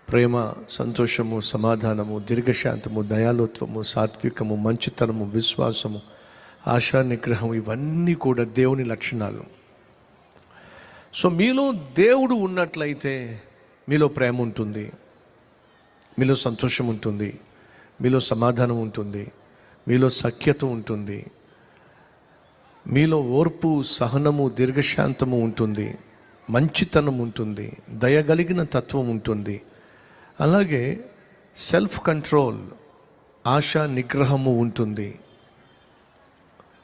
ప్రేమ, సంతోషము, సమాధానము, దీర్ఘశాంతము, దయాళుత్వము, సాత్వికము, మంచితనము, విశ్వాసము, ఆశా నిగ్రహం, ఇవన్నీ కూడా దేవుని లక్షణాలు. సో మీలో దేవుడు ఉన్నట్లయితే మీలో ప్రేమ ఉంటుంది, మీలో సంతోషం ఉంటుంది, మీలో సమాధానం ఉంటుంది, మీలో సఖ్యత ఉంటుంది, మీలో ఓర్పు, సహనము, దీర్ఘశాంతము ఉంటుంది, మంచితనం ఉంటుంది, దయగలిగిన తత్వం ఉంటుంది. అలాగే సెల్ఫ్ కంట్రోల్, ఆశా నిగ్రహము ఉంటుంది.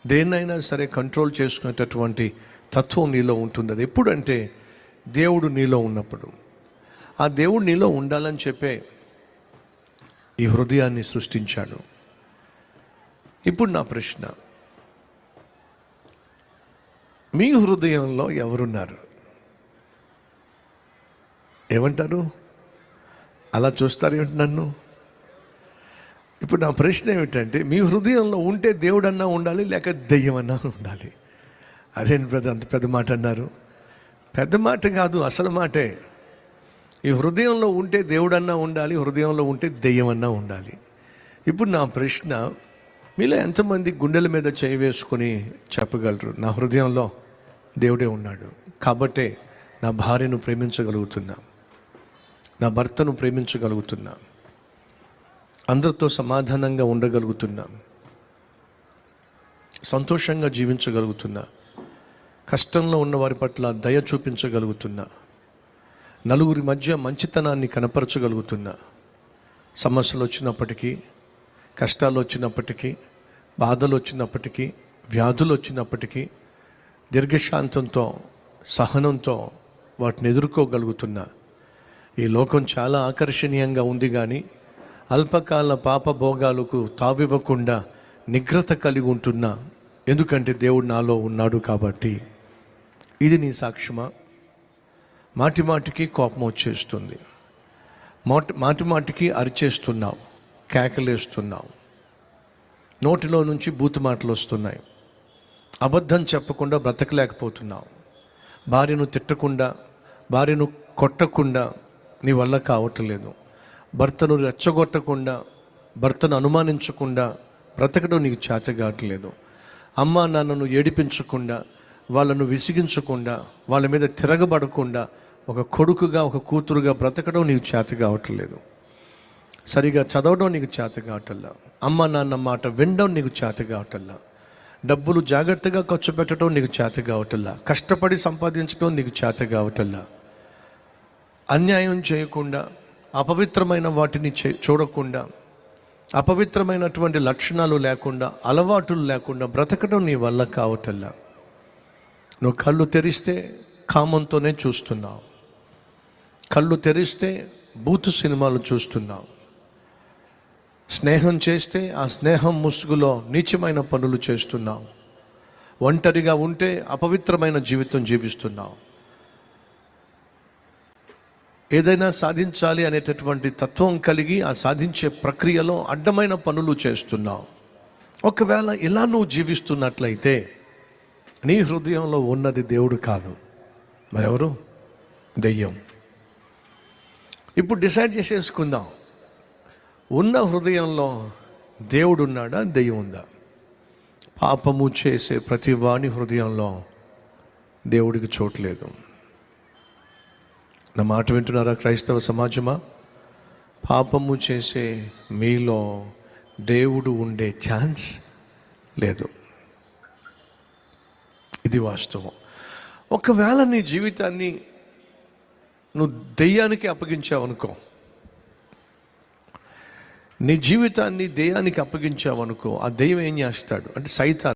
దేన్నైనా సరే కంట్రోల్ చేసుకునేటటువంటి తత్వం నీలో ఉంటుంది. అది ఎప్పుడంటే దేవుడు నీలో ఉన్నప్పుడు. ఆ దేవుడు నీలో ఉండాలని చెప్పే ఈ హృదయాన్ని సృష్టించాడు. ఇప్పుడు నా ప్రశ్న, మీ హృదయంలో ఎవరున్నారు? ఏమంటారు? అలా చూస్తారేమిటి నన్ను? ఇప్పుడు నా ప్రశ్న ఏమిటంటే, మీ హృదయంలో ఉంటే దేవుడన్నా ఉండాలి, లేక దెయ్యమన్నా ఉండాలి. అదేంటి బ్రదర్ అంత పెద్ద మాట అన్నారు? పెద్ద మాట కాదు, అసలు మాటే. ఈ హృదయంలో ఉంటే దేవుడన్నా ఉండాలి, హృదయంలో ఉంటే దెయ్యమన్నా ఉండాలి. ఇప్పుడు నా ప్రశ్న, మీలో ఎంతమంది గుండెల మీద చేయి వేసుకొని చెప్పగలరు, నా హృదయంలో దేవుడే ఉన్నాడు, కాబట్టే నా భార్యను ప్రేమించగలుగుతున్నా, నా భర్తను ప్రేమించగలుగుతున్నా, అందరితో సమాధానంగా ఉండగలుగుతున్నా, సంతోషంగా జీవించగలుగుతున్నా, కష్టంలో ఉన్న వారి పట్ల దయ చూపించగలుగుతున్నా, నలుగురి మధ్య మంచితనాన్ని కనపరచగలుగుతున్నా, సమస్యలు వచ్చినప్పటికీ, కష్టాలు వచ్చినప్పటికీ, బాధలు వచ్చినప్పటికీ, వ్యాధులు వచ్చినప్పటికీ దీర్ఘశాంతంతో, సహనంతో వాటిని ఎదుర్కోగలుగుతున్నా. ఈ లోకం చాలా ఆకర్షణీయంగా ఉంది, కానీ అల్పకాల పాప భోగాలకు తావివ్వకుండా నిగ్రత కలిగి ఉంటున్నా. ఎందుకంటే దేవుడు నాలో ఉన్నాడు కాబట్టి. ఇది నీ సాక్ష్యమా? మాటి మాటికి కోపం వచ్చేస్తుంది, మాటి మాటికి అరిచేస్తున్నావు, కేకలేస్తున్నావు, నోటిలో నుంచి బూతు మాటలు వస్తున్నాయి, అబద్ధం చెప్పకుండా బ్రతకలేకపోతున్నావు, భార్యను తిట్టకుండా, భార్యను కొట్టకుండా నీ వల్ల కావట్లేదు, భర్తను రెచ్చగొట్టకుండా, భర్తను అనుమానించకుండా బ్రతకడం నీకు చేత కావట్లేదు, అమ్మా నాన్నను ఏడిపించకుండా, వాళ్ళను విసిగించకుండా, వాళ్ళ మీద తిరగబడకుండా ఒక కొడుకుగా, ఒక కూతురుగా బ్రతకడం నీకు చేత కావట్లేదు, సరిగా చదవడం నీకు చేత కావట్లా, అమ్మ నాన్న మాట వినడం నీకు చేత కావట్లా, డబ్బులు జాగ్రత్తగా ఖర్చు పెట్టడం నీకు చేత కావట్లా, కష్టపడి సంపాదించడం నీకు చేత కావట్లా, అన్యాయం చేయకుండా, అపవిత్రమైన వాటిని చూడకుండా, అపవిత్రమైనటువంటి లక్షణాలు లేకుండా, అలవాటులు లేకుండా బ్రతకడం నీ వల్ల కావట్లా. నువ్వు కళ్ళు తెరిస్తే కామంతోనే చూస్తున్నావు, కళ్ళు తెరిస్తే బూతు సినిమాలు చూస్తున్నావు, స్నేహం చేస్తే ఆ స్నేహం ముసుగులో నీచమైన పనులు చేస్తున్నావు, ఒంటరిగా ఉంటే అపవిత్రమైన జీవితం జీవిస్తున్నావు, ఏదైనా సాధించాలి అనేటటువంటి తత్వం కలిగి ఆ సాధించే ప్రక్రియలో అడ్డమైన పనులు చేస్తున్నావు. ఒకవేళ ఇలా నువ్వు జీవిస్తున్నట్లయితే నీ హృదయంలో ఉన్నది దేవుడు కాదు, మరెవరు? దెయ్యం. ఇప్పుడు డిసైడ్ చేసేసుకుందాం, ఉన్న హృదయంలో దేవుడు ఉన్నాడా, దెయ్యం ఉందా? పాపము చేసే ప్రతి వాని హృదయంలో దేవుడికి చోట్లేదు. నా మాట వింటున్నారా క్రైస్తవ సమాజమా? పాపము చేసే మీలో దేవుడు ఉండే ఛాన్స్ లేదు. ఇది వాస్తవం. ఒకవేళ నీ జీవితాన్ని నువ్వు దెయ్యానికి అప్పగించావనుకో, నీ జీవితాన్ని దెయ్యానికి అప్పగించావనుకో, ఆ దెయ్యం ఏం చేస్తాడు అంటే, సైతాన్